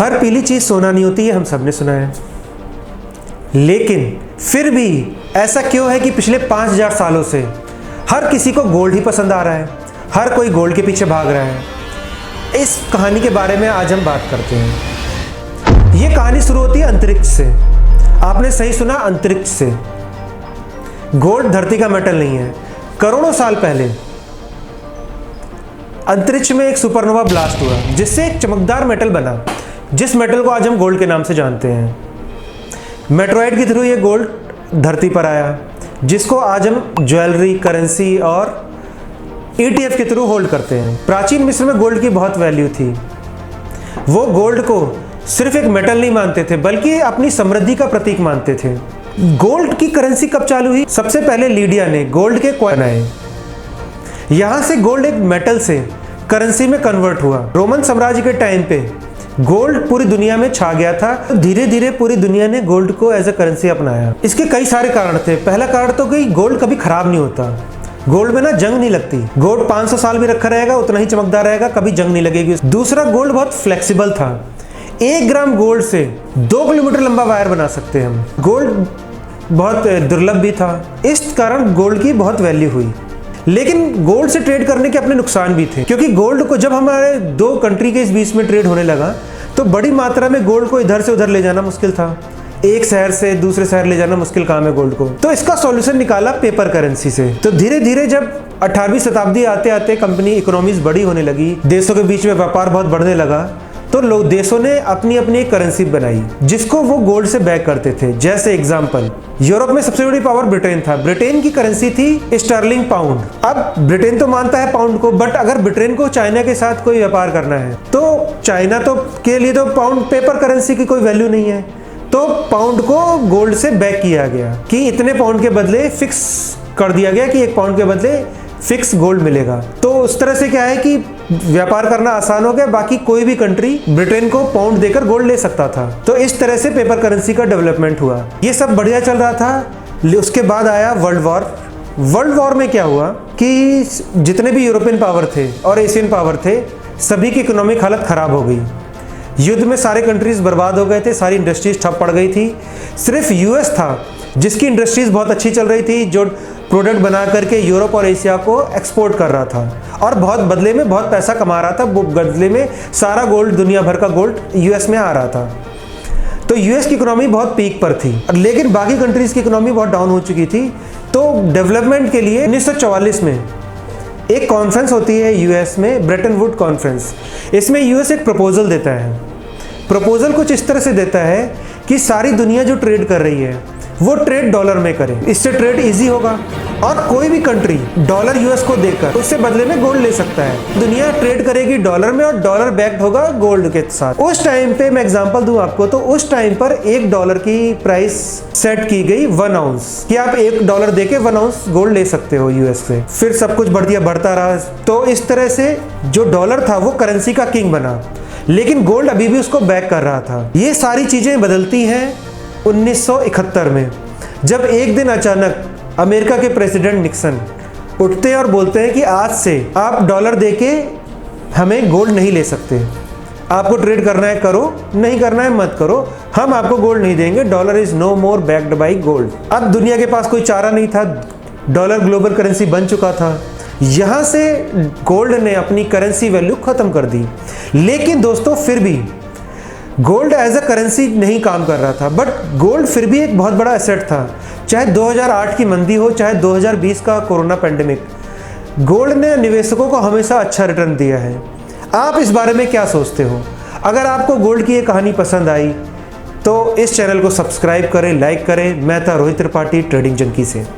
हर पीली चीज़ सोना नहीं होती है, हम सब ने सुना है। लेकिन फिर भी ऐसा क्यों है कि पिछले 5000 सालों से हर किसी को गोल्ड ही पसंद आ रहा है, हर कोई गोल्ड के पीछे भाग रहा है। इस कहानी के बारे में आज हम बात करते हैं। ये कहानी शुरू होती है अंतरिक्ष से। आपने सही सुना, अंतरिक्ष से। गोल्ड धरती का मेटल नहीं है। करोड़ों साल पहले अंतरिक्ष में एक सुपरनोवा ब्लास्ट हुआ जिससे एक चमकदार मेटल बना, जिस मेटल को आज हम गोल्ड के नाम से जानते हैं। मेटेरॉइड के थ्रू ये गोल्ड धरती पर आया, जिसको आज हम ज्वेलरी, करेंसी और ETF के थ्रू होल्ड करते हैं। प्राचीन मिस्र में गोल्ड की बहुत वैल्यू थी। वो गोल्ड को सिर्फ एक मेटल नहीं मानते थे, बल्कि अपनी समृद्धि का प्रतीक मानते थे। गोल्ड की करेंसी कब चालू हुई? सबसे पहले लीडिया ने गोल्ड के कॉइन बनाए। यहां से गोल्ड एक मेटल से करेंसी में कन्वर्ट हुआ। रोमन साम्राज्य के टाइम पे गोल्ड पूरी दुनिया में छा गया था। तो धीरे धीरे पूरी दुनिया ने गोल्ड को एज ए करेंसी अपनाया। इसके कई सारे कारण थे। पहला कारण तो कि गोल्ड कभी खराब नहीं होता। गोल्ड में ना जंग नहीं लगती। गोल्ड 500 साल भी रखा रहेगा, उतना ही चमकदार रहेगा, कभी जंग नहीं लगेगी। दूसरा, गोल्ड बहुत फ्लेक्सिबल था। 1 ग्राम गोल्ड से 2 किलोमीटर लंबा वायर बना सकते हैं हम। गोल्ड बहुत दुर्लभ भी था, इस कारण गोल्ड की बहुत वैल्यू हुई। लेकिन गोल्ड से ट्रेड करने के अपने नुकसान भी थे, क्योंकि गोल्ड को जब हमारे 2 कंट्री के इस बीच में ट्रेड होने लगा तो बड़ी मात्रा में गोल्ड को इधर से उधर ले जाना मुश्किल था। एक शहर से दूसरे शहर ले जाना मुश्किल काम है गोल्ड को। तो इसका सॉल्यूशन निकाला पेपर करेंसी से। तो धीरे धीरे जब 18वीं शताब्दी आते आते कंपनी इकोनॉमीज बड़ी होने लगी, देशों के बीच में व्यापार बहुत बढ़ने लगा, तो लोग देशों ने अपनी अपनी करेंसी बनाई जिसको वो गोल्ड से बैक करते थे। जैसे एग्जांपल, यूरोप में सबसे बड़ी पावर ब्रिटेन था। ब्रिटेन की करेंसी थी स्टर्लिंग पाउंड। अब ब्रिटेन तो मानता है पाउंड को, बट अगर ब्रिटेन को चाइना के साथ कोई व्यापार करना है तो चाइना तो के लिए तो पाउंड पेपर करेंसी की कोई वैल्यू नहीं है। तो पाउंड को गोल्ड से बैक किया गया कि इतने पाउंड के बदले फिक्स कर दिया गया कि 1 पाउंड के बदले फिक्स गोल्ड मिलेगा। तो उस तरह से क्या है कि व्यापार करना आसान हो गया। बाकी कोई भी कंट्री ब्रिटेन को पाउंड देकर गोल्ड ले सकता था। तो इस तरह से पेपर करेंसी का डेवलपमेंट हुआ। ये सब बढ़िया चल रहा था। उसके बाद आया वर्ल्ड वॉर। वर्ल्ड वॉर में क्या हुआ कि जितने भी यूरोपियन पावर थे और एशियन पावर थे, सभी की इकोनॉमिक हालत खराब हो गई। युद्ध में सारे कंट्रीज बर्बाद हो गए थे, सारी इंडस्ट्रीज ठप पड़ गई थी। सिर्फ US था जिसकी इंडस्ट्रीज बहुत अच्छी चल रही थी, जो प्रोडक्ट बना करके यूरोप और एशिया को एक्सपोर्ट कर रहा था और बहुत बदले में बहुत पैसा कमा रहा था। बदले में सारा गोल्ड, दुनिया भर का गोल्ड US में आ रहा था। तो US की इकोनॉमी बहुत पीक पर थी, लेकिन बाकी कंट्रीज की इकोनॉमी बहुत डाउन हो चुकी थी। तो डेवलपमेंट के लिए 1944 में एक कॉन्फ्रेंस होती है US में, ब्रेटन वुड कॉन्फ्रेंस। इसमें US एक प्रपोजल देता है। प्रपोजल कुछ इस तरह से देता है कि सारी दुनिया जो ट्रेड कर रही है वो ट्रेड डॉलर में करे, इससे ट्रेड इजी होगा और कोई भी कंट्री डॉलर US को देकर उससे बदले में गोल्ड ले सकता है। दुनिया ट्रेड करेगी डॉलर में और डॉलर बैक्ड होगा गोल्ड के साथ। उस टाइम पे मैं एग्जांपल दूं आपको, तो उस टाइम पर $1 की प्राइस सेट की गई 1 आउंस कि आप $1 देके 1 आउंस गोल्ड ले सकते हो US से। फिर सब कुछ बढ़ता रहा। तो इस तरह से जो डॉलर था वो करेंसी का किंग बना, लेकिन गोल्ड अभी भी उसको बैक कर रहा था। ये सारी चीजें बदलती हैं 1971 में, जब एक दिन अचानक अमेरिका के प्रेसिडेंट निक्सन उठते हैं और बोलते हैं कि आज से आप डॉलर देके हमें गोल्ड नहीं ले सकते। आपको ट्रेड करना है करो, नहीं करना है मत करो, हम आपको गोल्ड नहीं देंगे। Dollar is no more backed by gold. अब दुनिया के पास कोई चारा नहीं था, डॉलर ग्लोबल करेंसी बन चुका था। यहां से गोल्ड ने अपनी करेंसी वैल्यू खत्म कर दी। लेकिन दोस्तों, फिर भी गोल्ड एज अ करेंसी नहीं काम कर रहा था, बट गोल्ड फिर भी एक बहुत बड़ा एसेट था। चाहे 2008 की मंदी हो, चाहे 2020 का कोरोना पेंडेमिक, गोल्ड ने निवेशकों को हमेशा अच्छा रिटर्न दिया है। आप इस बारे में क्या सोचते हो? अगर आपको गोल्ड की ये कहानी पसंद आई तो इस चैनल को सब्सक्राइब करें, लाइक करें। मैं था रोहित त्रिपाठी, ट्रेडिंग जंकी से।